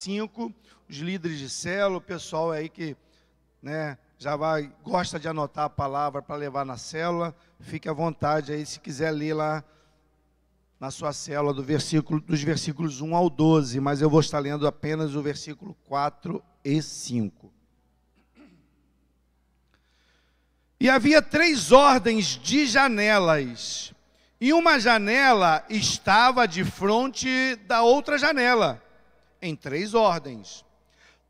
5, os líderes de célula, o pessoal aí que, né, gosta de anotar a palavra para levar na célula, fique à vontade aí, se quiser ler lá na sua célula dos versículos 1 ao 12, mas eu vou estar lendo apenas o versículo 4 e 5. E havia 3 ordens de janelas, e uma janela estava de frente da outra janela, em 3 ordens.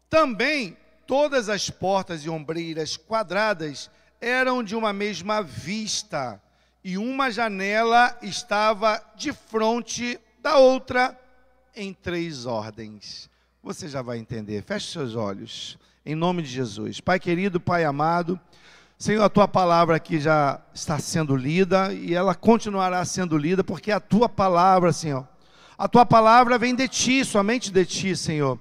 Também todas as portas e ombreiras quadradas eram de uma mesma vista, e uma janela estava de frente da outra, em 3 ordens. Você já vai entender. Feche seus olhos, em nome de Jesus. Pai querido, Pai amado, Senhor, a Tua palavra aqui já está sendo lida, e ela continuará sendo lida, porque a Tua palavra, Senhor, a Tua palavra vem de Ti, somente de Ti, Senhor.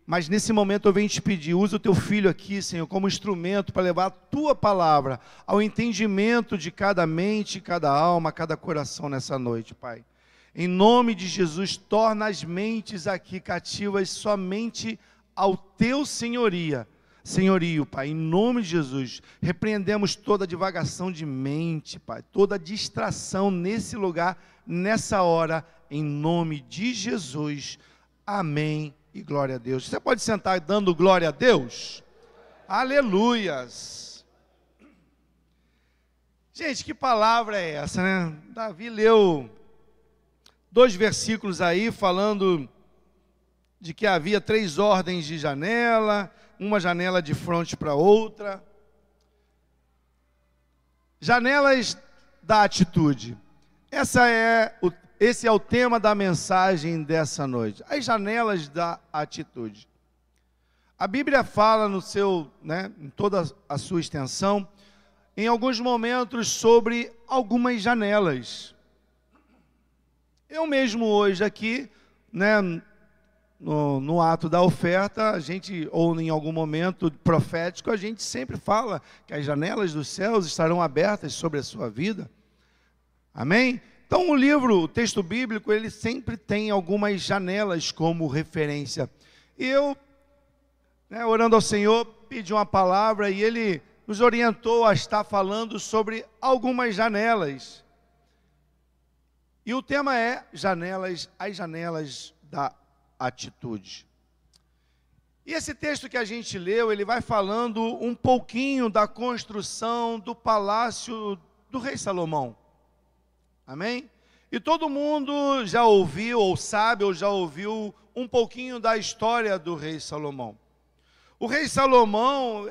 Mas nesse momento eu venho te pedir, usa o Teu Filho aqui, Senhor, como instrumento para levar a Tua palavra ao entendimento de cada mente, cada alma, cada coração nessa noite, Pai. Em nome de Jesus, torna as mentes aqui cativas somente ao Teu senhorio, Pai, em nome de Jesus. Repreendemos toda divagação de mente, Pai, toda distração nesse lugar, nessa hora, em nome de Jesus. Amém e glória a Deus. Você pode sentar dando glória a Deus? Aleluias. Gente, que palavra é essa, né? Davi leu 2 versículos aí, falando de que havia 3 ordens de janela, uma janela de frente para outra. Janelas da atitude. Esse é o tema da mensagem dessa noite. As janelas da atitude. A Bíblia fala em toda a sua extensão, em alguns momentos, sobre algumas janelas. Eu mesmo hoje aqui, no ato da oferta, a gente, ou em algum momento profético, a gente sempre fala que as janelas dos céus estarão abertas sobre a sua vida. Amém? Então o texto bíblico, ele sempre tem algumas janelas como referência. E eu, orando ao Senhor, pedi uma palavra e Ele nos orientou a estar falando sobre algumas janelas. E o tema é as janelas da atitude. E esse texto que a gente leu, ele vai falando um pouquinho da construção do palácio do rei Salomão. Amém? E todo mundo já ouviu, ou sabe, ou já ouviu um pouquinho da história do rei Salomão. O rei Salomão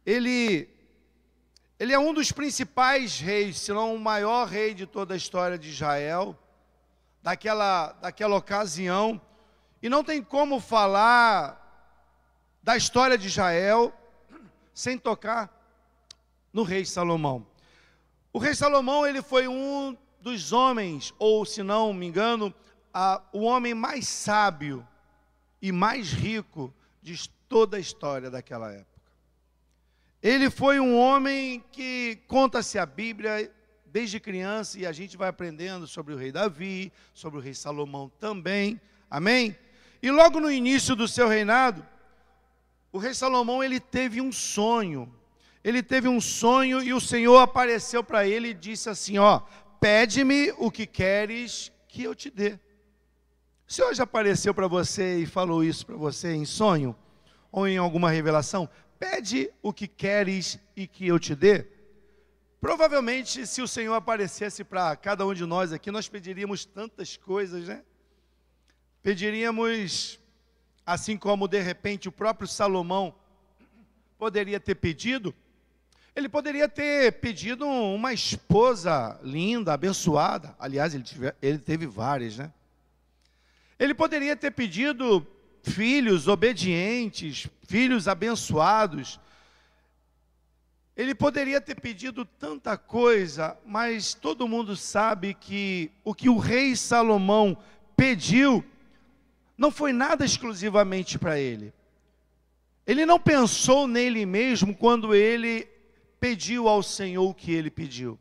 ele é um dos principais reis, se não o maior rei de toda a história de Israel, daquela ocasião. E não tem como falar da história de Israel sem tocar no rei Salomão. O rei Salomão, ele foi um dos homens, ou se não me engano, o homem mais sábio e mais rico de toda a história daquela época. Ele foi um homem que conta-se a Bíblia desde criança, e a gente vai aprendendo sobre o rei Davi, sobre o rei Salomão também, amém? E logo no início do seu reinado, o rei Salomão, ele teve um sonho. Ele teve um sonho e o Senhor apareceu para ele e disse assim, pede-me o que queres que eu te dê. O Senhor já apareceu para você e falou isso para você em sonho? Ou em alguma revelação? Pede o que queres e que eu te dê. Provavelmente, se o Senhor aparecesse para cada um de nós aqui, nós pediríamos tantas coisas, né? Pediríamos, assim como de repente o próprio Salomão poderia ter pedido. Ele poderia ter pedido uma esposa linda, abençoada. Aliás, ele teve várias, né? Ele poderia ter pedido filhos obedientes, filhos abençoados. Ele poderia ter pedido tanta coisa, mas todo mundo sabe que o que o rei Salomão pediu não foi nada exclusivamente para ele. Ele não pensou nele mesmo quando ele pediu ao Senhor o que ele pediu.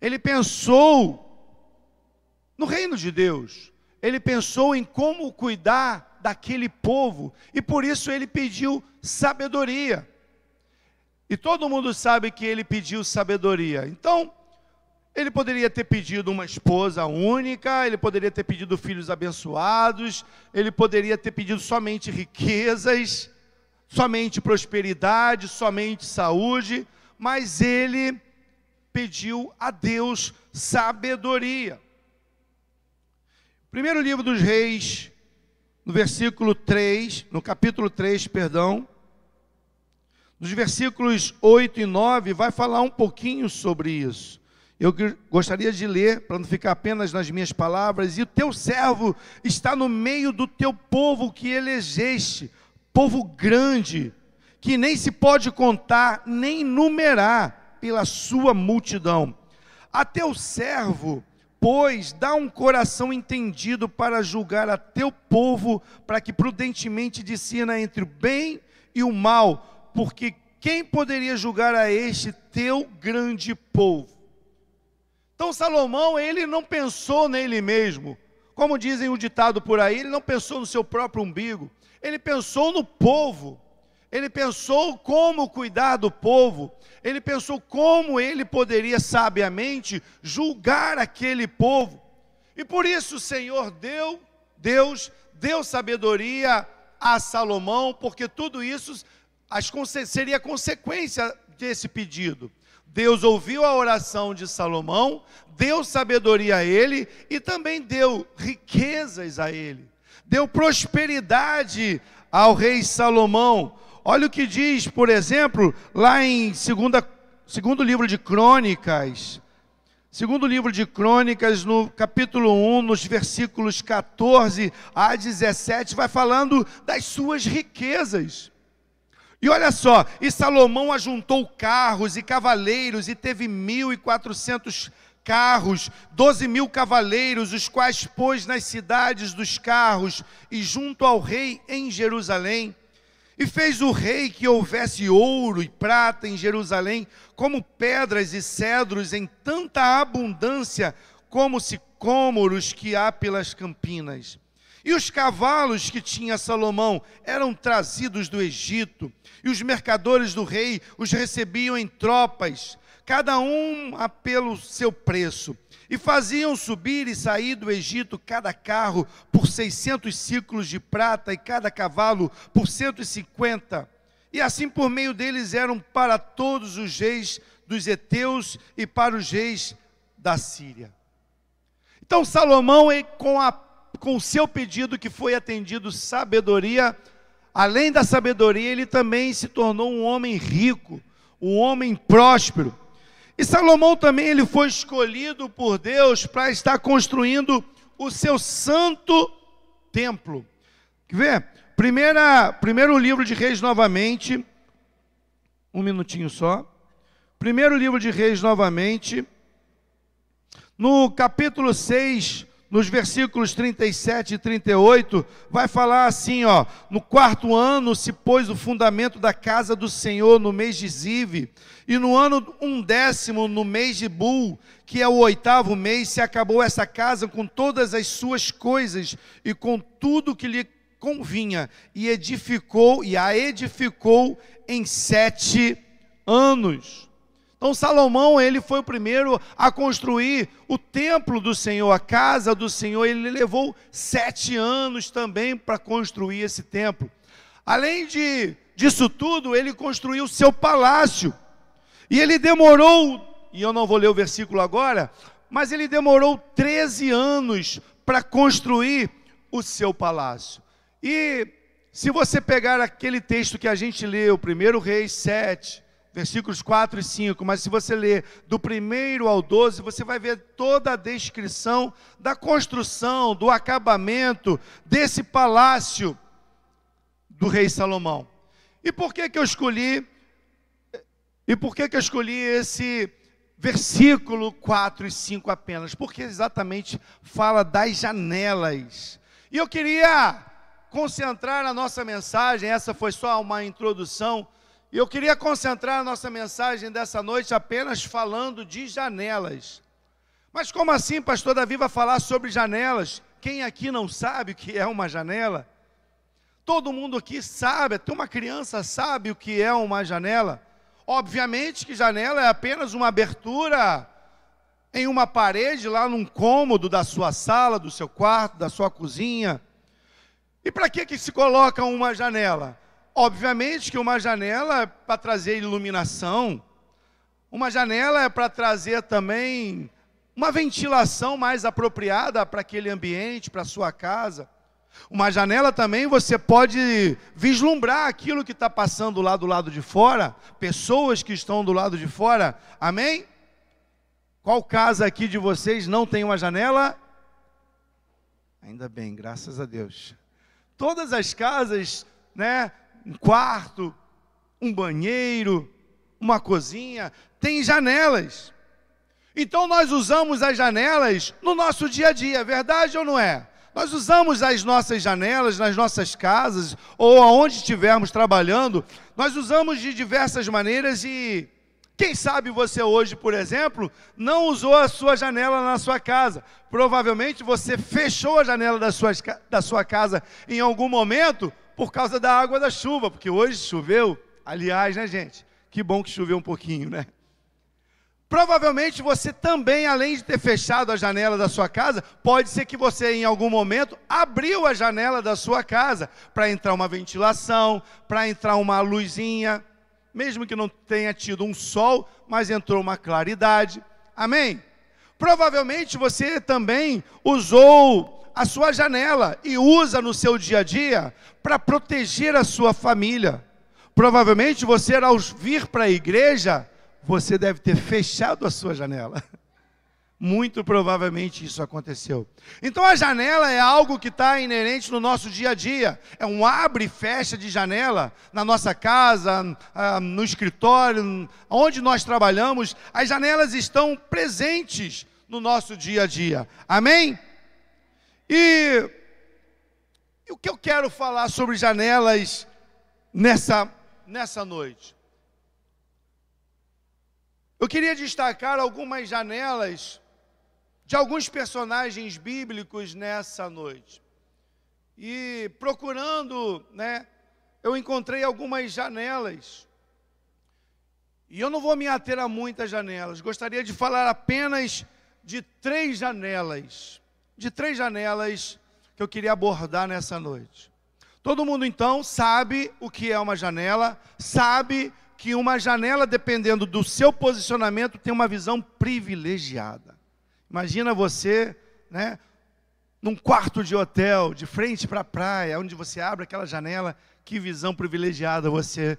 Ele pensou no reino de Deus. ele pensou em como cuidar daquele povo, e por isso ele pediu sabedoria. E todo mundo sabe que ele pediu sabedoria. Então, ele poderia ter pedido uma esposa única, ele poderia ter pedido filhos abençoados, ele poderia ter pedido somente riquezas, somente prosperidade, somente saúde, mas ele pediu a Deus sabedoria. Primeiro livro dos Reis, no versículo 3, no capítulo 3, perdão, nos versículos 8 e 9, vai falar um pouquinho sobre isso. Eu gostaria de ler, para não ficar apenas nas minhas palavras. E o teu servo está no meio do teu povo que elegeste, povo grande, que nem se pode contar, nem numerar pela sua multidão. A teu servo, pois, dá um coração entendido para julgar a teu povo, para que prudentemente discirna entre o bem e o mal, porque quem poderia julgar a este teu grande povo? Então Salomão, ele não pensou nele mesmo, como dizem o ditado por aí, ele não pensou no seu próprio umbigo, ele pensou no povo, ele pensou como cuidar do povo, ele pensou como ele poderia sabiamente julgar aquele povo, e por isso o Senhor Deus deu sabedoria a Salomão, porque tudo isso seria consequência desse pedido. Deus ouviu a oração de Salomão, deu sabedoria a ele e também deu riquezas a ele. Deu prosperidade ao rei Salomão. Olha o que diz, por exemplo, lá em segundo livro de Crônicas. Segundo livro de Crônicas, no capítulo 1, nos versículos 14 a 17, vai falando das suas riquezas. E olha só, e Salomão ajuntou carros e cavaleiros, e teve 1.400 carros, 12.000 cavaleiros, os quais pôs nas cidades dos carros, e junto ao rei em Jerusalém. E fez o rei que houvesse ouro e prata em Jerusalém, como pedras e cedros em tanta abundância, como sicômoros que há pelas campinas. E os cavalos que tinha Salomão eram trazidos do Egito, e os mercadores do rei os recebiam em tropas, cada um pelo seu preço. E faziam subir e sair do Egito cada carro por 600 ciclos de prata, e cada cavalo por 150. E assim por meio deles eram para todos os reis dos heteus e para os reis da Síria. Então Salomão, com o seu pedido que foi atendido, sabedoria, além da sabedoria, ele também se tornou um homem rico, um homem próspero. E Salomão também, ele foi escolhido por Deus para estar construindo o seu santo templo. Quer ver? Primeiro livro de Reis novamente, um minutinho só. Primeiro livro de Reis novamente, no capítulo 6, nos versículos 37 e 38, vai falar assim, ó: no 4º ano se pôs o fundamento da casa do Senhor no mês de Zive, e no ano 1º, no mês de Bul, que é o 8º mês, se acabou essa casa com todas as suas coisas e com tudo que lhe convinha, e a edificou em 7 anos. Então Salomão, ele foi o primeiro a construir o templo do Senhor, a casa do Senhor. Ele levou 7 anos também para construir esse templo. Além disso tudo, ele construiu o seu palácio. E ele demorou, e eu não vou ler o versículo agora, mas ele demorou 13 anos para construir o seu palácio. E se você pegar aquele texto que a gente leu, 1 Reis 7, versículos 4 e 5, mas se você ler do 1 ao 12, você vai ver toda a descrição da construção, do acabamento desse palácio do rei Salomão. E por que eu escolhi esse versículo 4 e 5 apenas? Porque exatamente fala das janelas. E eu queria concentrar a nossa mensagem, essa foi só uma introdução, e eu queria concentrar a nossa mensagem dessa noite apenas falando de janelas. Mas como assim, pastor Davi vai falar sobre janelas? Quem aqui não sabe o que é uma janela? Todo mundo aqui sabe, até uma criança sabe o que é uma janela. Obviamente que janela é apenas uma abertura em uma parede, lá num cômodo da sua sala, do seu quarto, da sua cozinha. E para que se coloca uma janela? Obviamente que uma janela é para trazer iluminação, uma janela é para trazer também uma ventilação mais apropriada para aquele ambiente, para a sua casa. Uma janela também você pode vislumbrar aquilo que está passando lá do lado de fora, pessoas que estão do lado de fora, amém? Qual casa aqui de vocês não tem uma janela? Ainda bem, graças a Deus. Todas as casas, né, um quarto, um banheiro, uma cozinha, tem janelas. Então nós usamos as janelas no nosso dia a dia, é verdade ou não é? Nós usamos as nossas janelas nas nossas casas, ou aonde estivermos trabalhando, nós usamos de diversas maneiras e quem sabe você hoje, por exemplo, não usou a sua janela na sua casa. Provavelmente você fechou a janela da sua casa em algum momento por causa da água da chuva, porque hoje choveu, aliás, né, gente? Que bom que choveu um pouquinho, né? Provavelmente você também, além de ter fechado a janela da sua casa, pode ser que você em algum momento abriu a janela da sua casa para entrar uma ventilação, para entrar uma luzinha, mesmo que não tenha tido um sol, mas entrou uma claridade, amém? Provavelmente você também usou a sua janela e usa no seu dia a dia para proteger a sua família. Provavelmente você, ao vir para a igreja, você deve ter fechado a sua janela. Muito provavelmente isso aconteceu. Então a janela é algo que está inerente no nosso dia a dia. É um abre e fecha de janela na nossa casa, no escritório, onde nós trabalhamos. As janelas estão presentes no nosso dia a dia. Amém? E o que eu quero falar sobre janelas nessa noite? Eu queria destacar algumas janelas de alguns personagens bíblicos nessa noite. E procurando, né, eu encontrei algumas janelas. E eu não vou me ater a muitas janelas. Gostaria de falar apenas de 3 janelas. De 3 janelas que eu queria abordar nessa noite. Todo mundo então sabe o que é uma janela, sabe que uma janela, dependendo do seu posicionamento, tem uma visão privilegiada. Imagina você, né, num quarto de hotel, de frente para a praia, onde você abre aquela janela, que visão privilegiada você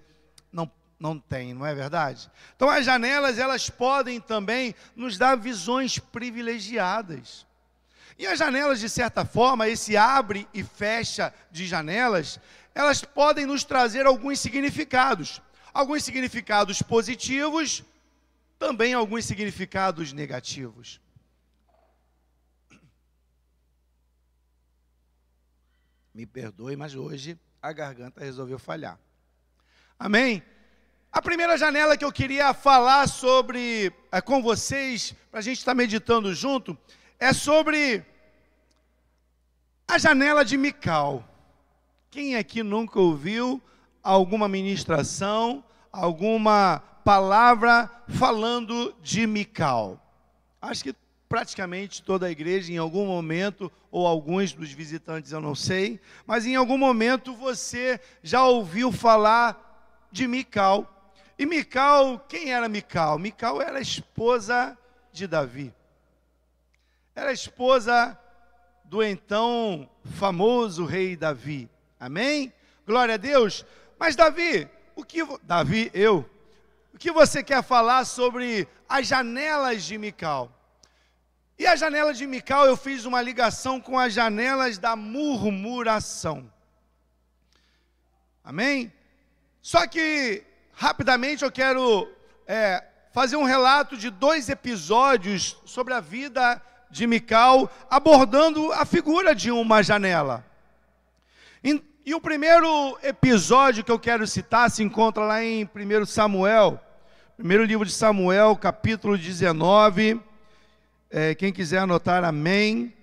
não tem, não é verdade? Então as janelas, elas podem também nos dar visões privilegiadas. E as janelas, de certa forma, esse abre e fecha de janelas, elas podem nos trazer alguns significados. Alguns significados positivos, também alguns significados negativos. Me perdoe, mas hoje a garganta resolveu falhar. Amém? A primeira janela que eu queria falar sobre com vocês, para a gente estar meditando junto, é sobre a janela de Mical. Quem aqui nunca ouviu alguma ministração, alguma palavra falando de Mical? Acho que praticamente toda a igreja, em algum momento, ou alguns dos visitantes, eu não sei, mas em algum momento você já ouviu falar de Mical. E Mical, quem era Mical? Mical era a esposa de Davi. Era a esposa do então famoso rei Davi. Amém? Glória a Deus. Mas Davi, o que você quer falar sobre as janelas de Mical? E a janela de Mical, eu fiz uma ligação com as janelas da murmuração. Amém? Só que, rapidamente, eu quero fazer um relato de 2 episódios sobre a vida de Mical, abordando a figura de uma janela. E o primeiro episódio que eu quero citar se encontra lá em 1 Samuel, primeiro livro de Samuel, capítulo 19. Quem quiser anotar, amém.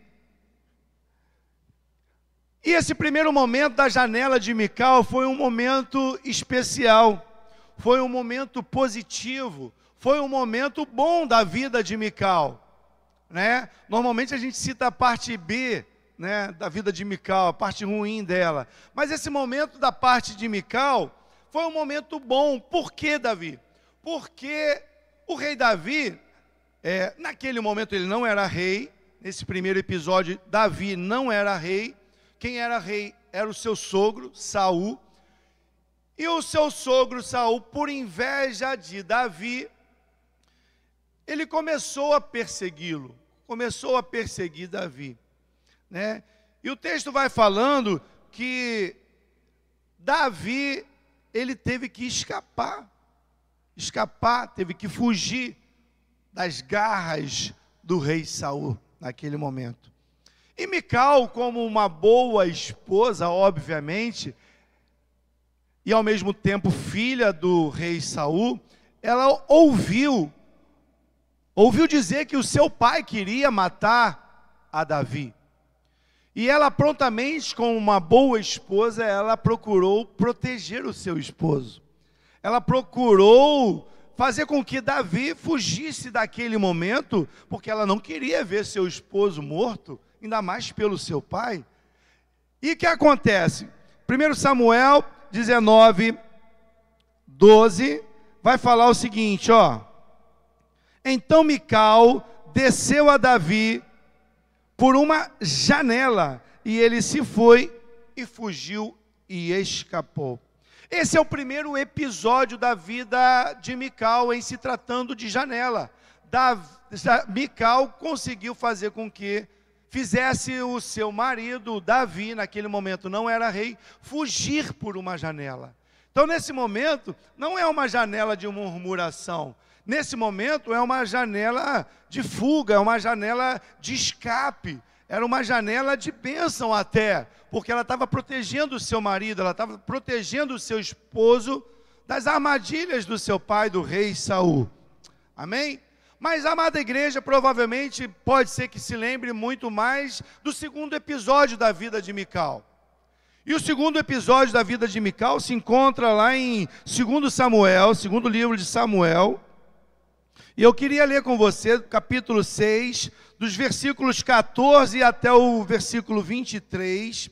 E esse primeiro momento da janela de Mical foi um momento especial, foi um momento positivo, foi um momento bom da vida de Mical, né? Normalmente a gente cita a parte B, né, da vida de Mical, a parte ruim dela. Mas esse momento da parte de Mical foi um momento bom. Por quê, Davi? Porque o rei Davi, naquele momento ele não era rei. Nesse primeiro episódio, Davi não era rei. Quem era rei era o seu sogro, Saul. E o seu sogro, Saul, por inveja de Davi, ele começou a persegui-lo. Começou a perseguir Davi, né? E o texto vai falando que Davi, ele teve que escapar, teve que fugir das garras do rei Saul naquele momento. E Mical, como uma boa esposa, obviamente, e ao mesmo tempo filha do rei Saul, ela ouviu dizer que o seu pai queria matar a Davi. E ela prontamente, como uma boa esposa, ela procurou proteger o seu esposo. Ela procurou fazer com que Davi fugisse daquele momento, porque ela não queria ver seu esposo morto, ainda mais pelo seu pai. E o que acontece? 1 Samuel 19, 12, vai falar o seguinte, ó. Então Mical desceu a Davi por uma janela, e ele se foi e fugiu e escapou. Esse é o primeiro episódio da vida de Mical em se tratando de janela. Mical conseguiu fazer com que fizesse o seu marido, Davi, naquele momento não era rei, fugir por uma janela. Então nesse momento, não é uma janela de murmuração, nesse momento é uma janela de fuga, é uma janela de escape, era uma janela de bênção até, porque ela estava protegendo o seu marido, ela estava protegendo o seu esposo das armadilhas do seu pai, do rei Saul. Amém? Mas a amada igreja provavelmente pode ser que se lembre muito mais do segundo episódio da vida de Mical. E o segundo episódio da vida de Mical se encontra lá em 2 Samuel, segundo livro de Samuel. E eu queria ler com você capítulo 6, dos versículos 14 até o versículo 23.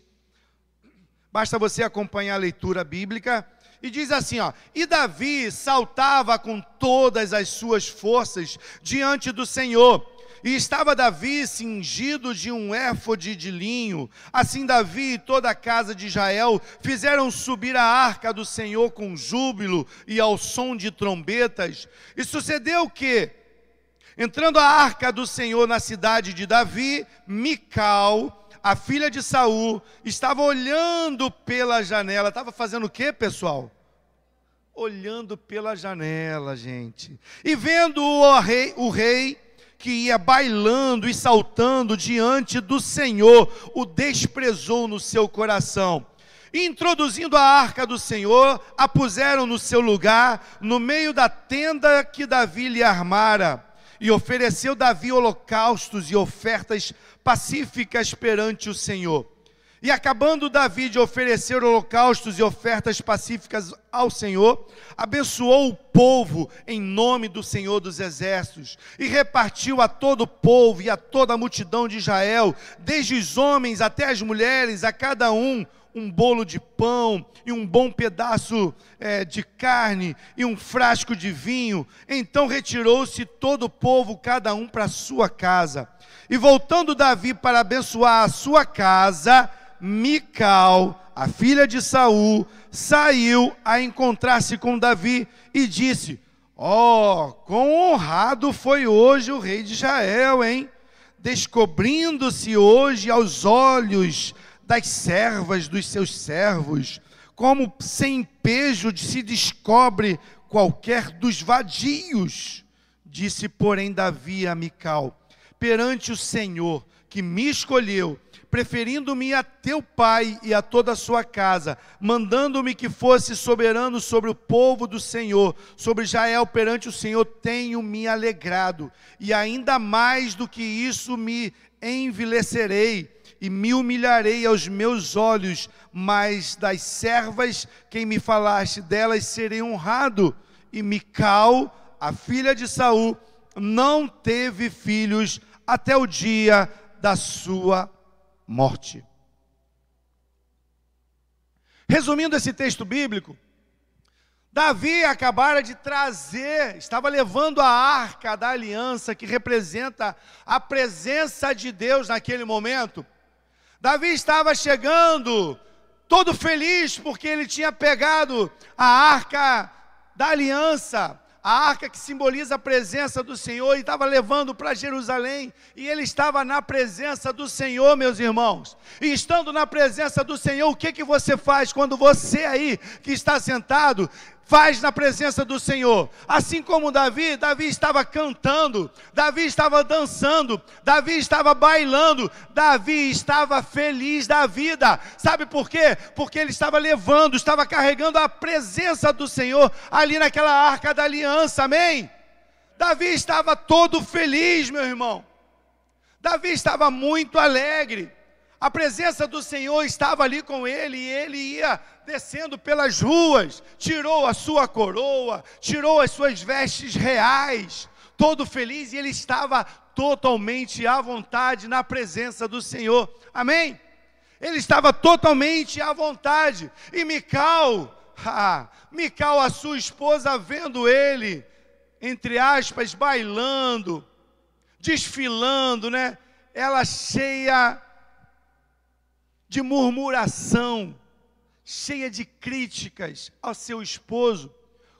Basta você acompanhar a leitura bíblica. E diz assim, ó: E Davi saltava com todas as suas forças diante do Senhor. E estava Davi cingido de um éfode de linho. Assim Davi e toda a casa de Israel fizeram subir a arca do Senhor com júbilo e ao som de trombetas. E sucedeu que, entrando a arca do Senhor na cidade de Davi, Mical, a filha de Saul, estava olhando pela janela. Estava fazendo o quê, pessoal? Olhando pela janela, gente. E vendo o rei que ia bailando e saltando diante do Senhor, o desprezou no seu coração. E introduzindo a arca do Senhor, a puseram no seu lugar, no meio da tenda que Davi lhe armara. E ofereceu Davi holocaustos e ofertas pacíficas perante o Senhor. E acabando Davi de oferecer holocaustos e ofertas pacíficas ao Senhor, abençoou o povo em nome do Senhor dos Exércitos, e repartiu a todo o povo e a toda a multidão de Israel, desde os homens até as mulheres, a cada um bolo de pão, e um bom pedaço de carne, e um frasco de vinho. Então retirou-se todo o povo, cada um para a sua casa. E voltando Davi para abençoar a sua casa, Mical, a filha de Saul, saiu a encontrar-se com Davi e disse: ó, quão honrado foi hoje o rei de Israel, hein? Descobrindo-se hoje aos olhos das servas dos seus servos, como sem pejo se descobre qualquer dos vadios. Disse, porém, Davi a Mical: perante o Senhor, que me escolheu, preferindo-me a teu pai e a toda a sua casa, mandando-me que fosse soberano sobre o povo do Senhor, sobre Israel, perante o Senhor tenho me alegrado, e ainda mais do que isso me envilecerei, e me humilharei aos meus olhos, mas das servas, quem me falaste delas, serei honrado. E Mical, a filha de Saul, não teve filhos até o dia da sua morte. Resumindo esse texto bíblico, Davi acabara de trazer, estava levando a arca da aliança, que representa a presença de Deus naquele momento. Davi estava chegando, todo feliz, porque ele tinha pegado a arca da aliança, a arca que simboliza a presença do Senhor, e estava levando para Jerusalém, e ele estava na presença do Senhor, meus irmãos. E estando na presença do Senhor, o que você faz quando você aí, que está sentado, faz na presença do Senhor? Assim como Davi estava cantando, Davi estava dançando, Davi estava bailando, Davi estava feliz da vida. Sabe por quê? Porque ele estava levando, estava carregando a presença do Senhor ali naquela arca da aliança, amém? Davi estava todo feliz, meu irmão. Davi estava muito alegre. A presença do Senhor estava ali com ele, e ele ia descendo pelas ruas, tirou a sua coroa, tirou as suas vestes reais, todo feliz, e ele estava totalmente à vontade na presença do Senhor, amém? Ele estava totalmente à vontade. E Mical, a sua esposa, vendo ele, entre aspas, bailando, desfilando, né? Ela cheia de murmuração, cheia de críticas ao seu esposo,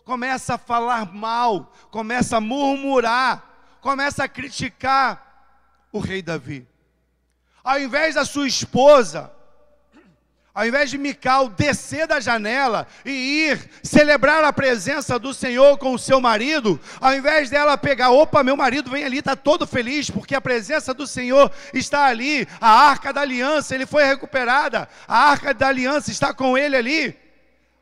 começa a falar mal, começa a murmurar, começa a criticar o rei Davi. Ao invés da sua esposa, ao invés de Mical descer da janela e ir celebrar a presença do Senhor com o seu marido, ao invés dela pegar, opa, meu marido vem ali, está todo feliz, porque a presença do Senhor está ali, a arca da aliança, ele foi recuperada, a arca da aliança está com ele ali.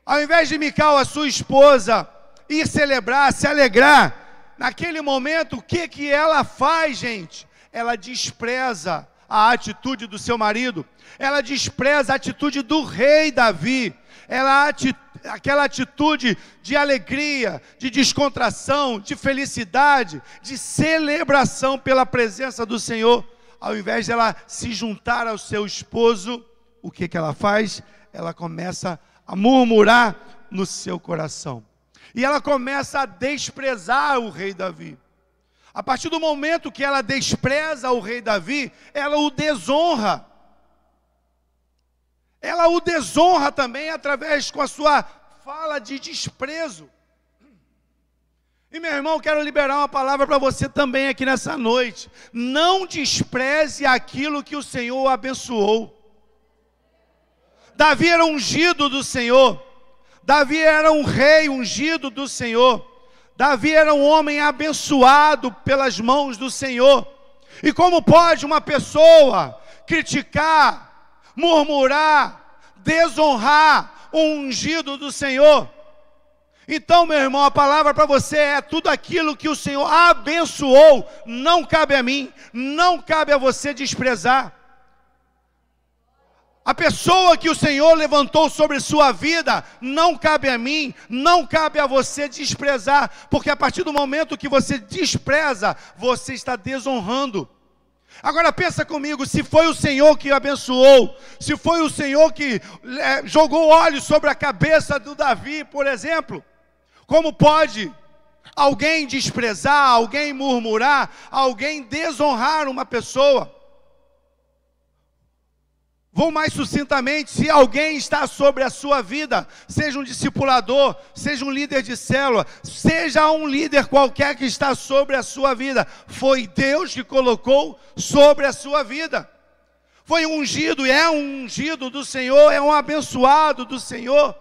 Ao invés de Mical, a sua esposa, ir celebrar, se alegrar, naquele momento, o que ela faz, gente? Ela despreza a atitude do seu marido, ela despreza a atitude do rei Davi, aquela atitude de alegria, de descontração, de felicidade, de celebração pela presença do Senhor. Ao invés de ela se juntar ao seu esposo, o que ela faz? Ela começa a murmurar no seu coração, e ela começa a desprezar o rei Davi. A partir do momento que ela despreza o rei Davi, ela o desonra. Ela o desonra também através com a sua fala de desprezo. E meu irmão, quero liberar uma palavra para você também aqui nessa noite. Não despreze aquilo que o Senhor abençoou. Davi era ungido do Senhor. Davi era um rei ungido do Senhor. Davi era um homem abençoado pelas mãos do Senhor. E como pode uma pessoa criticar, murmurar, desonrar o ungido do Senhor? Então, meu irmão, a palavra para você é: tudo aquilo que o Senhor abençoou, não cabe a mim, não cabe a você desprezar. A pessoa que o Senhor levantou sobre sua vida, não cabe a mim, não cabe a você desprezar, porque a partir do momento que você despreza, você está desonrando. Agora pensa comigo, se foi o Senhor que abençoou, se foi o Senhor que jogou óleo sobre a cabeça do Davi, por exemplo, como pode alguém desprezar, alguém murmurar, alguém desonrar uma pessoa? Vou mais sucintamente: se alguém está sobre a sua vida, seja um discipulador, seja um líder de célula, seja um líder qualquer que está sobre a sua vida, foi Deus que colocou sobre a sua vida. Foi um ungido, é um ungido do Senhor, é um abençoado do Senhor.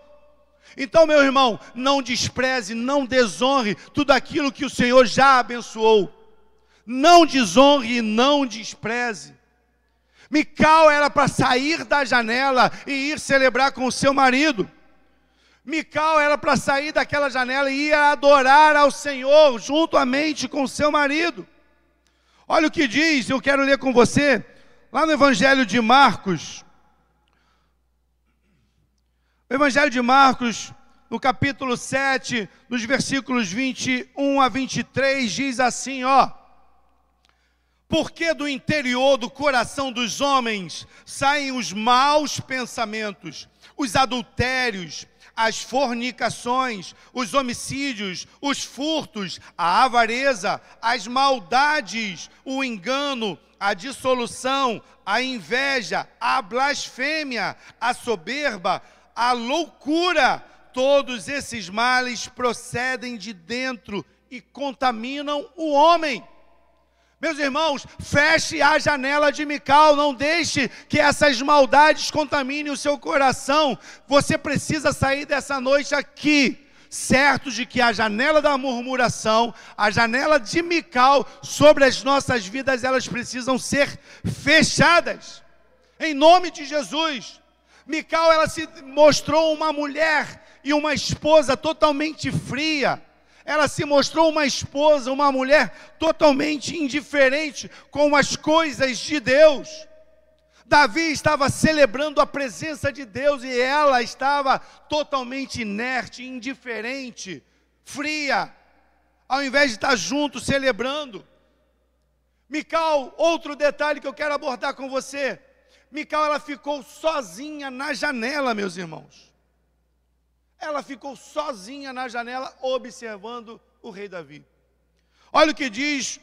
Então, meu irmão, não despreze, não desonre tudo aquilo que o Senhor já abençoou. Não desonre e não despreze. Mical era para sair da janela e ir celebrar com o seu marido. Mical era para sair daquela janela e ir adorar ao Senhor juntamente com o seu marido. Olha o que diz, eu quero ler com você, Lá no Evangelho de Marcos, no capítulo 7, nos versículos 21 a 23, diz assim, ó: porque do interior do coração dos homens saem os maus pensamentos, os adultérios, as fornicações, os homicídios, os furtos, a avareza, as maldades, o engano, a dissolução, a inveja, a blasfêmia, a soberba, a loucura. Todos esses males procedem de dentro e contaminam o homem. Meus irmãos, feche a janela de Mical, não deixe que essas maldades contaminem o seu coração. Você precisa sair dessa noite aqui, certo de que a janela da murmuração, a janela de Mical sobre as nossas vidas, elas precisam ser fechadas, em nome de Jesus. Mical, ela se mostrou uma mulher e uma esposa totalmente fria. Ela se mostrou uma esposa, uma mulher totalmente indiferente com as coisas de Deus. Davi estava celebrando a presença de Deus e ela estava totalmente inerte, indiferente, fria, ao invés de estar junto, celebrando. Mical, outro detalhe que eu quero abordar com você. Mical, ela ficou sozinha na janela, meus irmãos. Ela ficou sozinha na janela, observando o rei Davi. Olha o que diz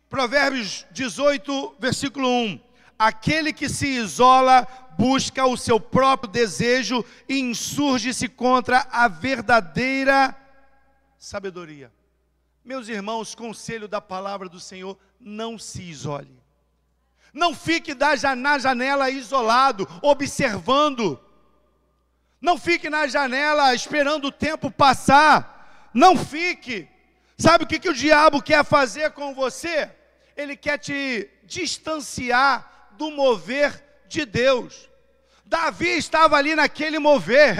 Provérbios 18, versículo 1. Aquele que se isola busca o seu próprio desejo e insurge-se contra a verdadeira sabedoria. Meus irmãos, conselho da palavra do Senhor: não se isole. Não fique na janela isolado, observando. Não fique na janela esperando o tempo passar. Não fique. Sabe o que o diabo quer fazer com você? Ele quer te distanciar do mover de Deus. Davi estava ali naquele mover,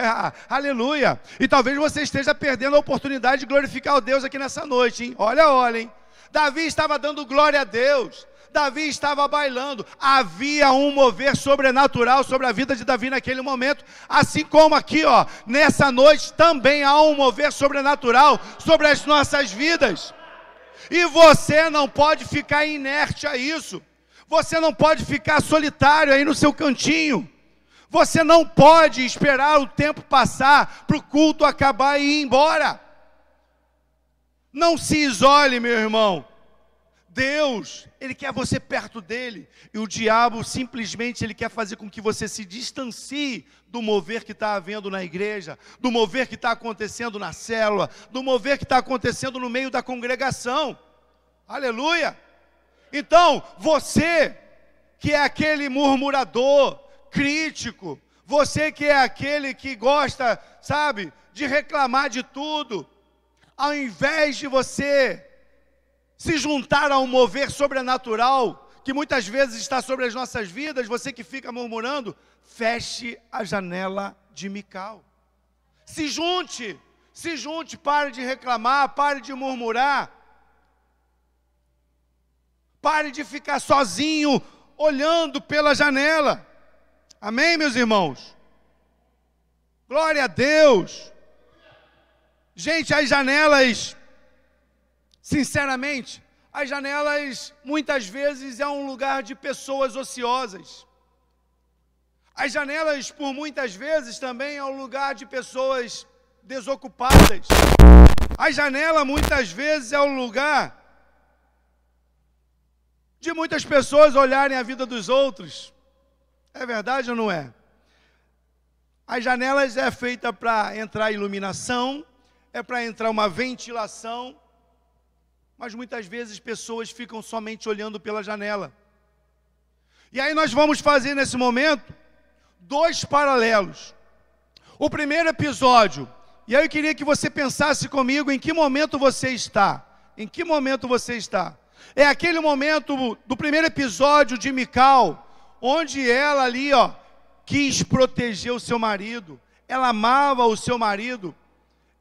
aleluia. E talvez você esteja perdendo a oportunidade de glorificar o Deus aqui nessa noite, hein? Olha, hein? Davi estava dando glória a Deus. Davi estava bailando. Havia um mover sobrenatural sobre a vida de Davi naquele momento. Assim como aqui, ó, nessa noite também há um mover sobrenatural sobre as nossas vidas. E você não pode ficar inerte a isso. Você não pode ficar solitário aí no seu cantinho. Você não pode esperar o tempo passar para o culto acabar e ir embora. Não se isole, meu irmão. Deus, Ele quer você perto dEle. E o diabo simplesmente Ele quer fazer com que você se distancie do mover que está havendo na igreja, do mover que está acontecendo na célula, do mover que está acontecendo no meio da congregação. Aleluia! Então, você que é aquele murmurador, crítico, você que é aquele que gosta, sabe, de reclamar de tudo, ao invés de você se juntar a um mover sobrenatural, que muitas vezes está sobre as nossas vidas, você que fica murmurando, feche a janela de Mical. Se junte, pare de reclamar, pare de murmurar, pare de ficar sozinho, olhando pela janela. Amém, meus irmãos? Glória a Deus. Gente, as janelas, sinceramente, as janelas muitas vezes é um lugar de pessoas ociosas. As janelas, por muitas vezes, também é um lugar de pessoas desocupadas. A janela muitas vezes é um lugar de muitas pessoas olharem a vida dos outros. É verdade ou não é? As janelas é feita para entrar iluminação, é para entrar uma ventilação, mas muitas vezes pessoas ficam somente olhando pela janela. E aí nós vamos fazer nesse momento 2 paralelos. O primeiro episódio, e aí eu queria que você pensasse comigo em que momento você está. Em que momento você está? É aquele momento do primeiro episódio de Mical, onde ela ali, ó, quis proteger o seu marido. Ela amava o seu marido.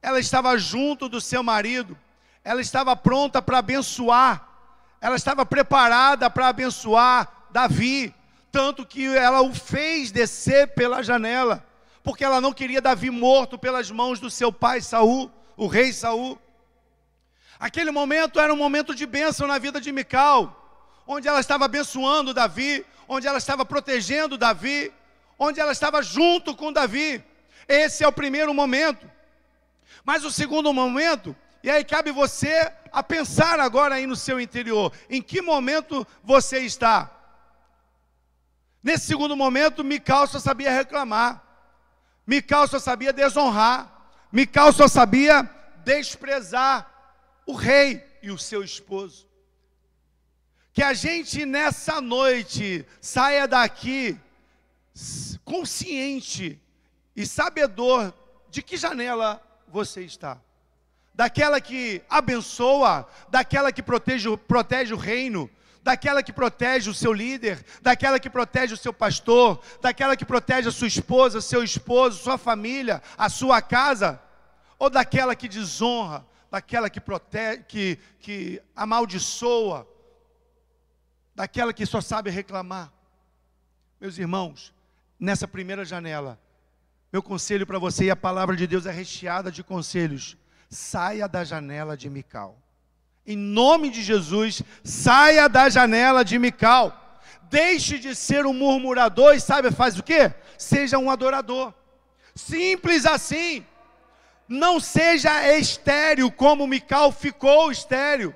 Ela estava junto do seu marido. Ela estava pronta para abençoar. Ela estava preparada para abençoar Davi. tanto que ela o fez descer pela janela, porque ela não queria Davi morto pelas mãos do seu pai Saul, o rei Saul. Aquele momento era um momento de bênção na vida de Mical, onde ela estava abençoando Davi, onde ela estava protegendo Davi, onde ela estava junto com Davi. Esse é o primeiro momento. Mas o segundo momento, e aí cabe você a pensar agora aí no seu interior, em que momento você está? Nesse segundo momento, Mical só sabia reclamar, Mical só sabia desonrar, Mical só sabia desprezar o rei e o seu esposo. Que a gente nessa noite saia daqui consciente e sabedor de que janela você está. Daquela que abençoa, daquela que protege o reino, daquela que protege o seu líder, daquela que protege o seu pastor, daquela que protege a sua esposa, seu esposo, sua família, a sua casa, ou daquela que desonra, daquela que protege, que amaldiçoa, daquela que só sabe reclamar. Meus irmãos, nessa primeira janela, meu conselho para você, e a palavra de Deus é recheada de conselhos: saia da janela de Mical. Em nome de Jesus, saia da janela de Mical. Deixe de ser um murmurador e faz o quê? Seja um adorador. Simples assim. Não seja estéril como Mical ficou estéril.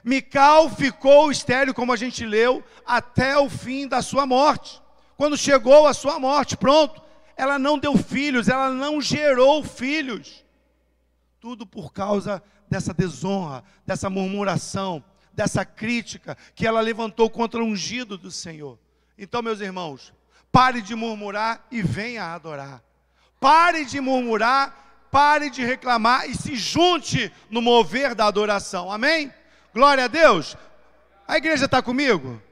Mical ficou estéril, como a gente leu, até o fim da sua morte. Quando chegou a sua morte, pronto, ela não deu filhos, ela não gerou filhos. Tudo por causa dessa desonra, dessa murmuração, dessa crítica que ela levantou contra o ungido do Senhor. Então, meus irmãos, pare de murmurar e venha adorar. Pare de murmurar, pare de reclamar e se junte no mover da adoração. Amém? Glória a Deus. A igreja está comigo?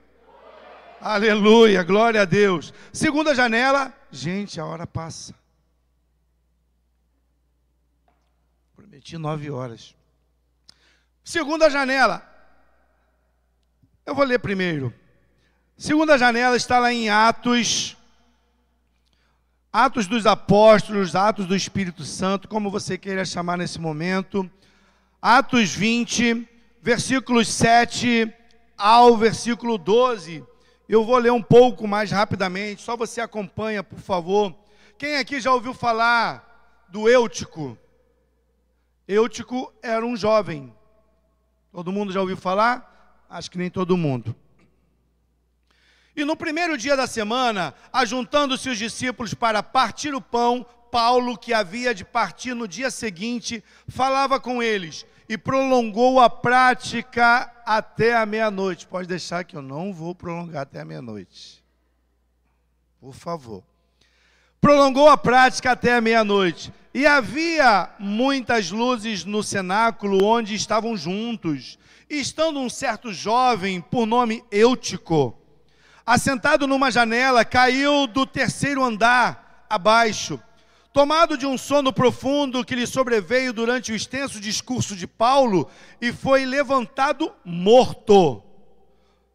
Aleluia, glória a Deus. Segunda janela. Gente, a hora passa. Prometi 9 horas. Segunda janela. Eu vou ler primeiro. Segunda janela está lá em Atos. Atos dos Apóstolos, Atos do Espírito Santo, como você queira chamar nesse momento. Atos 20, versículos 7 ao versículo 12. Eu vou ler um pouco mais rapidamente, só você acompanha, por favor. Quem aqui já ouviu falar do Eutico? Eutico era um jovem. Todo mundo já ouviu falar? Acho que nem todo mundo. E no primeiro dia da semana, ajuntando-se os discípulos para partir o pão, Paulo, que havia de partir no dia seguinte, falava com eles e prolongou a prática até a meia-noite. Pode deixar que eu não vou prolongar até a meia-noite. Por favor. Prolongou a prática até a meia-noite. E havia muitas luzes no cenáculo onde estavam juntos. E estando um certo jovem, por nome Eutico, assentado numa janela, caiu do terceiro andar abaixo, tomado de um sono profundo que lhe sobreveio durante o extenso discurso de Paulo, e foi levantado morto.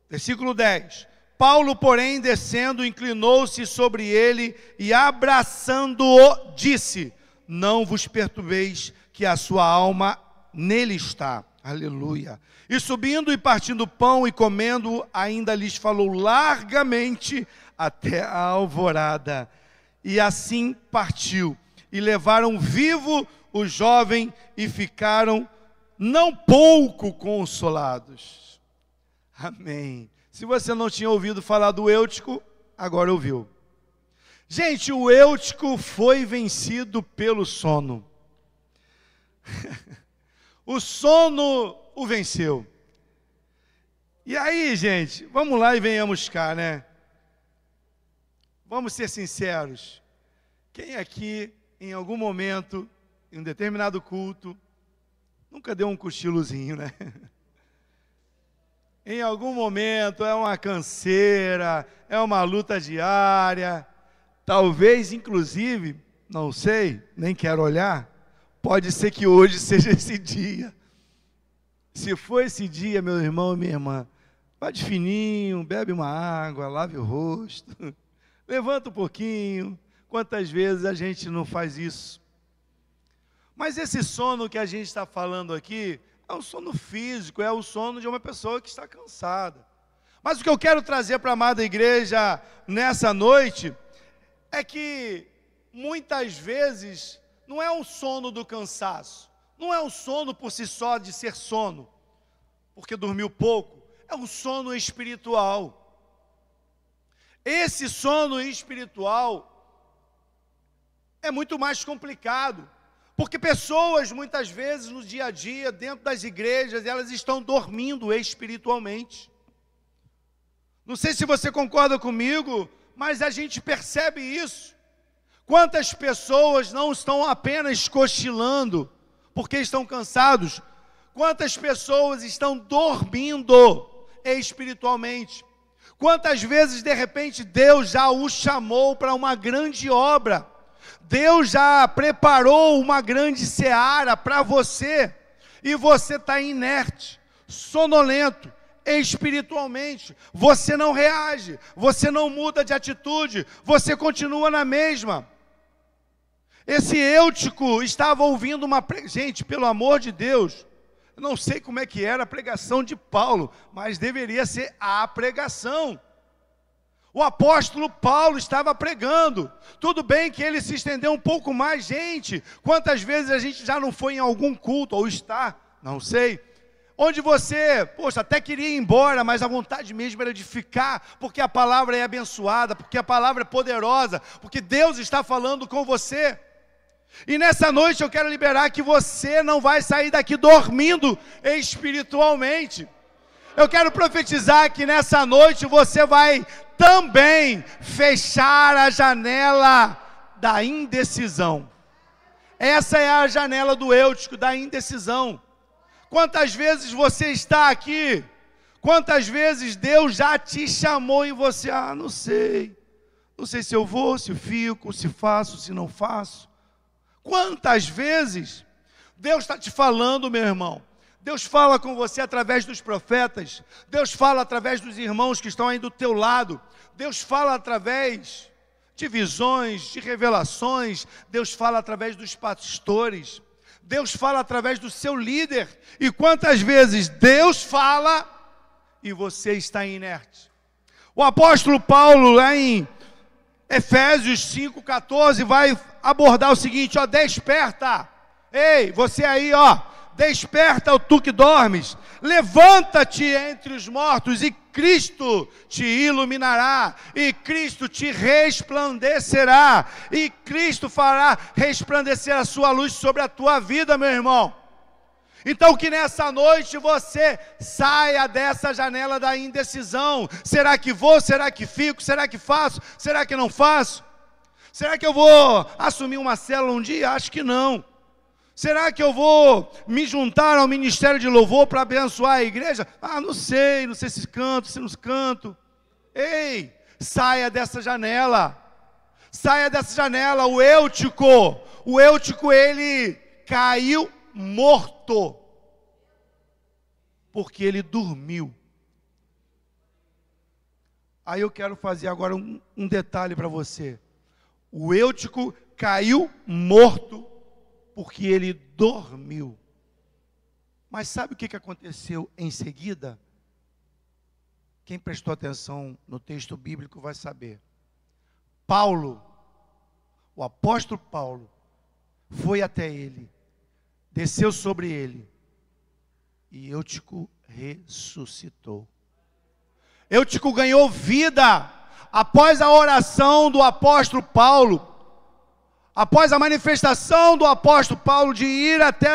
Versículo 10. Paulo, porém, descendo, inclinou-se sobre ele e, abraçando-o, disse: não vos perturbeis, que a sua alma nele está. Aleluia. E subindo e partindo o pão e comendo, ainda lhes falou largamente até a alvorada. E assim partiu, e levaram vivo o jovem, e ficaram não pouco consolados. Amém. Se você não tinha ouvido falar do Eutico, agora ouviu. Gente, o Eutico foi vencido pelo sono. O sono o venceu. E aí, gente, vamos lá e venhamos cá, né? Vamos ser sinceros. Quem aqui, em algum momento, em um determinado culto, nunca deu um cochilozinho, né? Em algum momento, é uma canseira, é uma luta diária, talvez, inclusive, não sei, nem quero olhar, pode ser que hoje seja esse dia. Se for esse dia, meu irmão e minha irmã, Vai de fininho, bebe uma água, lave o rosto, levanta um pouquinho. Quantas vezes a gente não faz isso? Mas esse sono que a gente está falando aqui é um sono físico, é o sono de uma pessoa que está cansada. Mas o que eu quero trazer para a amada igreja nessa noite é que muitas vezes não é um sono do cansaço, não é um sono por si só de ser sono, porque dormiu pouco, é um sono espiritual. Esse sono espiritual é muito mais complicado, porque pessoas muitas vezes no dia a dia, dentro das igrejas, elas estão dormindo espiritualmente. Não sei se você concorda comigo, mas a gente percebe isso. Quantas pessoas não estão apenas cochilando porque estão cansados? Quantas pessoas estão dormindo espiritualmente? Quantas vezes de repente Deus já o chamou para uma grande obra? Deus já preparou uma grande seara para você e você está inerte, sonolento, espiritualmente. Você não reage, você não muda de atitude, você continua na mesma. Esse Eutico estava ouvindo gente, pelo amor de Deus, eu não sei como é que era a pregação de Paulo, mas deveria ser a pregação. O apóstolo Paulo estava pregando. Tudo bem que ele se estendeu um pouco mais, gente. Quantas vezes a gente já não foi em algum culto, ou está, não sei, onde você, poxa, até queria ir embora, mas a vontade mesmo era de ficar, porque a palavra é abençoada, porque a palavra é poderosa, porque Deus está falando com você. E nessa noite eu quero liberar que você não vai sair daqui dormindo espiritualmente. Eu quero profetizar que nessa noite você vai também fechar a janela da indecisão. Essa é a janela do Eutico, da indecisão. Quantas vezes você está aqui? Quantas vezes Deus já te chamou e você, não sei se eu vou, se fico, se faço, se não faço. Quantas vezes Deus está te falando, meu irmão? Deus fala com você através dos profetas, Deus fala através dos irmãos que estão aí do teu lado, Deus fala através de visões, de revelações, Deus fala através dos pastores, Deus fala através do seu líder. E quantas vezes Deus fala e você está inerte? O apóstolo Paulo, lá em Efésios 5,14, vai abordar o seguinte: desperta, ei, você aí, desperta, tu que dormes, levanta-te entre os mortos, e Cristo te iluminará, e Cristo te resplandecerá, e Cristo fará resplandecer a sua luz sobre a tua vida, meu irmão. Então que nessa noite você saia dessa janela da indecisão. Será que vou? Será que fico? Será que faço? Será que não faço? Será que eu vou assumir uma célula um dia? Acho que não. Será que eu vou me juntar ao ministério de louvor para abençoar a igreja? Não sei se canto, se não canto. Ei, saia dessa janela. Saia dessa janela. O Eutico, ele caiu morto, porque ele dormiu. Aí eu quero fazer agora um detalhe para você. O Eutico caiu morto, porque ele dormiu. Mas sabe o que aconteceu em seguida? Quem prestou atenção no texto bíblico vai saber. Paulo, o apóstolo Paulo, foi até ele, desceu sobre ele, e Eutico ressuscitou. Eutico ganhou vida após a oração do apóstolo Paulo, após a manifestação do apóstolo Paulo de ir até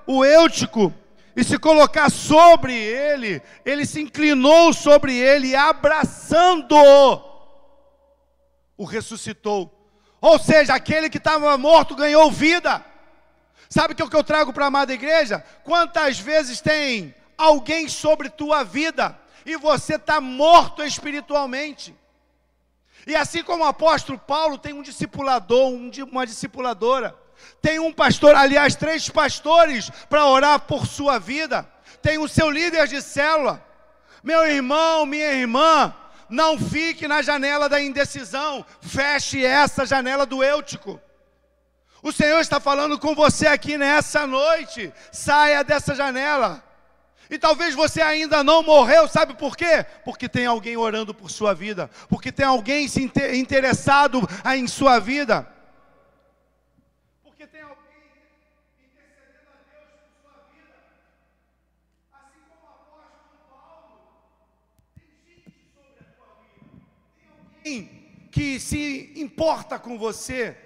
o Eutico e se colocar sobre ele. Ele se inclinou sobre ele e, abraçando-o, o ressuscitou. Ou seja, aquele que estava morto ganhou vida. Sabe o que eu trago para a amada igreja? Quantas vezes tem alguém sobre tua vida e você está morto espiritualmente? E assim como o apóstolo Paulo tem um discipulador, uma discipuladora, tem um pastor, aliás, 3 pastores para orar por sua vida, tem o seu líder de célula, Meu irmão, minha irmã, não fique na janela da indecisão, feche essa janela do Eutico. O Senhor está falando com você aqui nessa noite, saia dessa janela. E talvez você ainda não morreu, sabe por quê? Porque tem alguém orando por sua vida, porque tem alguém interessado em sua vida. Porque tem alguém intercedendo a Deus por sua vida. Assim como o apóstolo Paulo, tem gente sobre a tua vida. Tem alguém que se importa com você.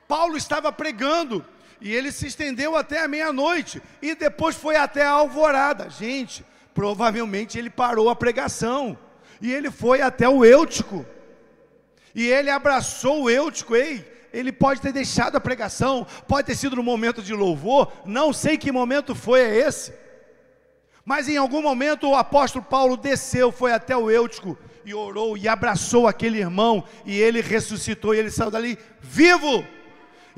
Paulo estava pregando e ele se estendeu até a meia-noite e depois foi até a alvorada. Gente, provavelmente ele parou a pregação e ele foi até o Eutico e ele abraçou o Eutico. Ele pode ter deixado a pregação, pode ter sido no momento de louvor, não sei que momento foi esse, mas em algum momento o apóstolo Paulo desceu, foi até o Eutico e orou e abraçou aquele irmão e ele ressuscitou e ele saiu dali vivo.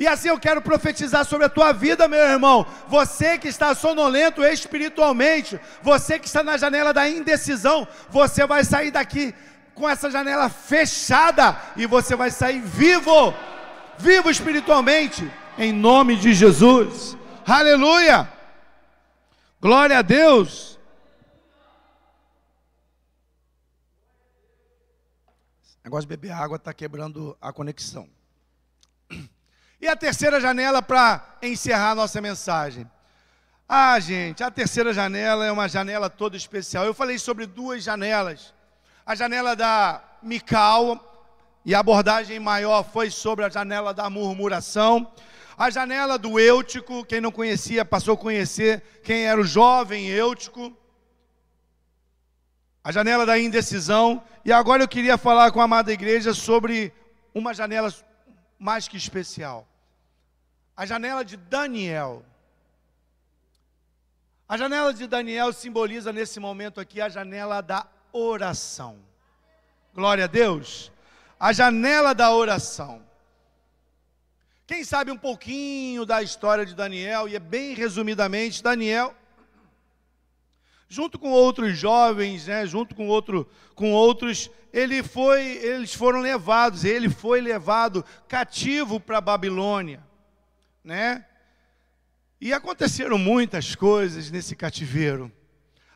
E assim eu quero profetizar sobre a tua vida, meu irmão. Você que está sonolento espiritualmente, você que está na janela da indecisão, você vai sair daqui com essa janela fechada e você vai sair vivo, vivo espiritualmente, em nome de Jesus. Aleluia! Glória a Deus! O negócio de beber água está quebrando a conexão. E a terceira janela para encerrar a nossa mensagem. Gente, a terceira janela é uma janela toda especial. Eu falei sobre duas janelas. A janela da Mical, e a abordagem maior foi sobre a janela da murmuração. A janela do Eutico, quem não conhecia passou a conhecer quem era o jovem Eutico. A janela da indecisão. E agora eu queria falar com a amada igreja sobre uma janela mais que especial. A janela de Daniel. A janela de Daniel simboliza nesse momento aqui a janela da oração. Glória a Deus. A janela da oração. Quem sabe um pouquinho da história de Daniel, e é bem resumidamente, Daniel, junto com outros jovens, junto com outros, ele foi levado cativo para a Babilônia, E aconteceram muitas coisas nesse cativeiro,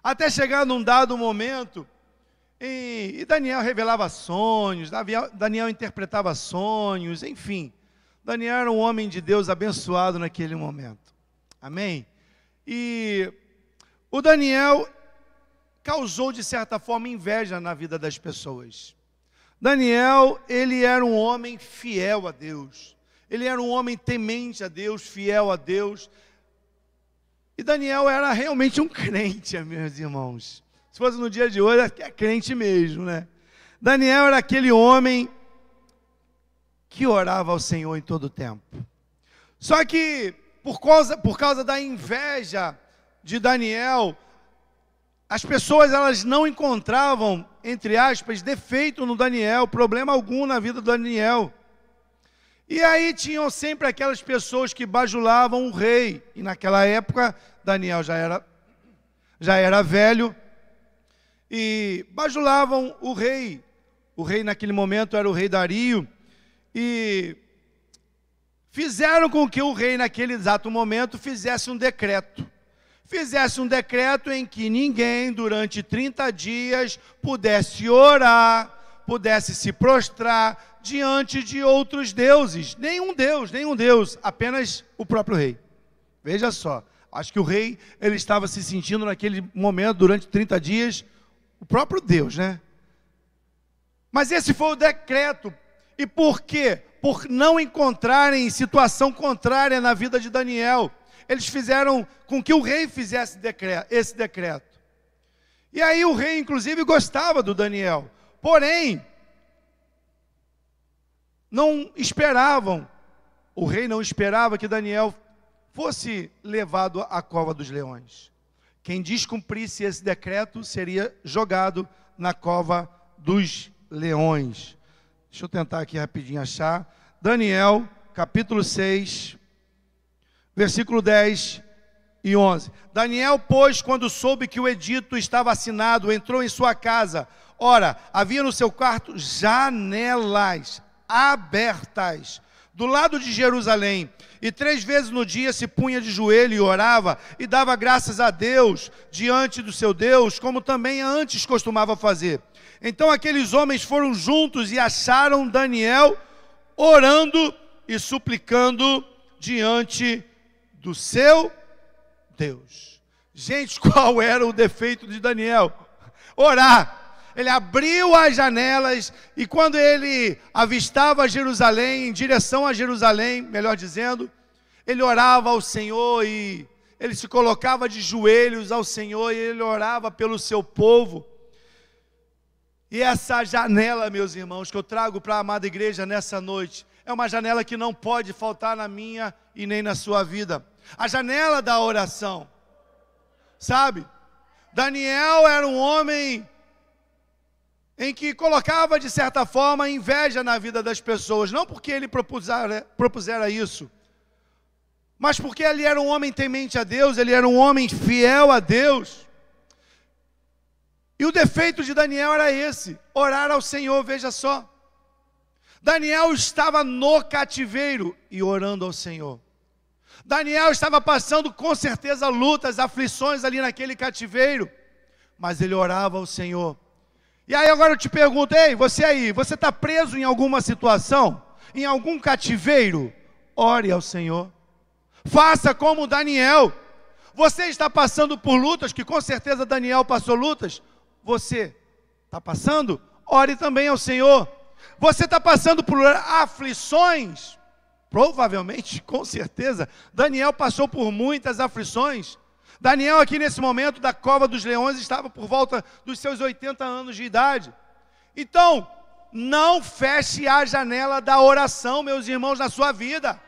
até chegar num dado momento, e Daniel revelava sonhos, Daniel interpretava sonhos, enfim, Daniel era um homem de Deus abençoado naquele momento, amém? E o Daniel causou, de certa forma, inveja na vida das pessoas. Daniel, ele era um homem fiel a Deus. Ele era um homem temente a Deus, fiel a Deus. E Daniel era realmente um crente, meus irmãos. Se fosse no dia de hoje, é crente mesmo, Daniel era aquele homem que orava ao Senhor em todo o tempo. Só que, por causa da inveja de Daniel, as pessoas elas não encontravam, entre aspas, defeito no Daniel, problema algum na vida do Daniel. E aí tinham sempre aquelas pessoas que bajulavam o rei. E naquela época, Daniel já era velho. E bajulavam o rei. O rei naquele momento era o rei Dario. E fizeram com que o rei naquele exato momento fizesse um decreto. Em que ninguém durante 30 dias pudesse orar, pudesse se prostrar diante de outros deuses. Nenhum Deus, apenas o próprio rei. Veja só, acho que o rei, ele estava se sentindo naquele momento, durante 30 dias, o próprio Deus, Mas esse foi o decreto. E por quê? Por não encontrarem situação contrária na vida de Daniel. Eles fizeram com que o rei fizesse esse decreto. E aí o rei, inclusive, gostava do Daniel. Porém, o rei não esperava que Daniel fosse levado à cova dos leões. Quem descumprisse esse decreto seria jogado na cova dos leões. Deixa eu tentar aqui rapidinho achar. Daniel, capítulo 6... versículo 10 e 11. Daniel, pois, quando soube que o edito estava assinado, entrou em sua casa. Ora, havia no seu quarto janelas abertas, do lado de Jerusalém, e 3 vezes no dia se punha de joelho e orava, e dava graças a Deus, diante do seu Deus, como também antes costumava fazer. Então aqueles homens foram juntos e acharam Daniel orando e suplicando diante do seu Deus. Gente, qual era o defeito de Daniel? Orar. Ele abriu as janelas e quando ele avistava Jerusalém, em direção a Jerusalém, melhor dizendo, ele orava ao Senhor e ele se colocava de joelhos ao Senhor e ele orava pelo seu povo. E essa janela, meus irmãos, que eu trago para a amada igreja nessa noite, é uma janela que não pode faltar na minha e nem na sua vida. A janela da oração. Sabe? Daniel era um homem em que colocava, de certa forma, inveja na vida das pessoas. Não porque ele propusera isso, mas porque ele era um homem temente a Deus, ele era um homem fiel a Deus. E o defeito de Daniel era esse, orar ao Senhor, veja só. Daniel estava no cativeiro e orando ao Senhor. Daniel estava passando com certeza lutas, aflições ali naquele cativeiro, mas ele orava ao Senhor. E aí agora eu te pergunto, ei, você aí, você está preso em alguma situação? Em algum cativeiro? Ore ao Senhor. Faça como Daniel. Você está passando por lutas, que com certeza Daniel passou lutas. Você está passando? Ore também ao Senhor. Você está passando por aflições? Provavelmente, com certeza, Daniel passou por muitas aflições. Daniel aqui nesse momento da cova dos leões estava por volta dos seus 80 anos de idade. Então, não feche a janela da oração, meus irmãos, na sua vida.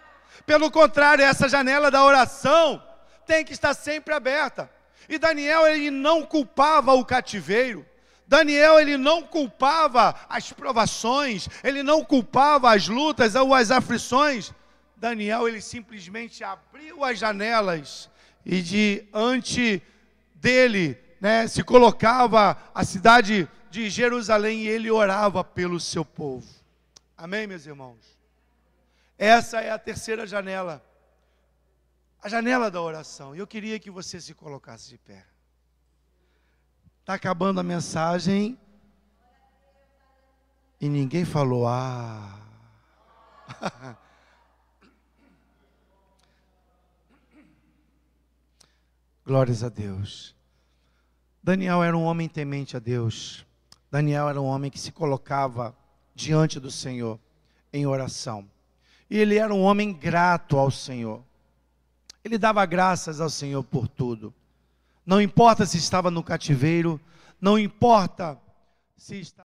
Pelo contrário, essa janela da oração tem que estar sempre aberta. E Daniel, ele não culpava o cativeiro. Daniel, ele não culpava as provações, ele não culpava as lutas ou as aflições. Daniel, ele simplesmente abriu as janelas e diante dele, se colocava a cidade de Jerusalém e ele orava pelo seu povo. Amém, meus irmãos? Essa é a terceira janela, a janela da oração. E eu queria que você se colocasse de pé. Está acabando a mensagem e ninguém falou, Glórias a Deus. Daniel era um homem temente a Deus. Daniel era um homem que se colocava diante do Senhor em oração. E ele era um homem grato ao Senhor. Ele dava graças ao Senhor por tudo. Não importa se estava no cativeiro, não importa se estava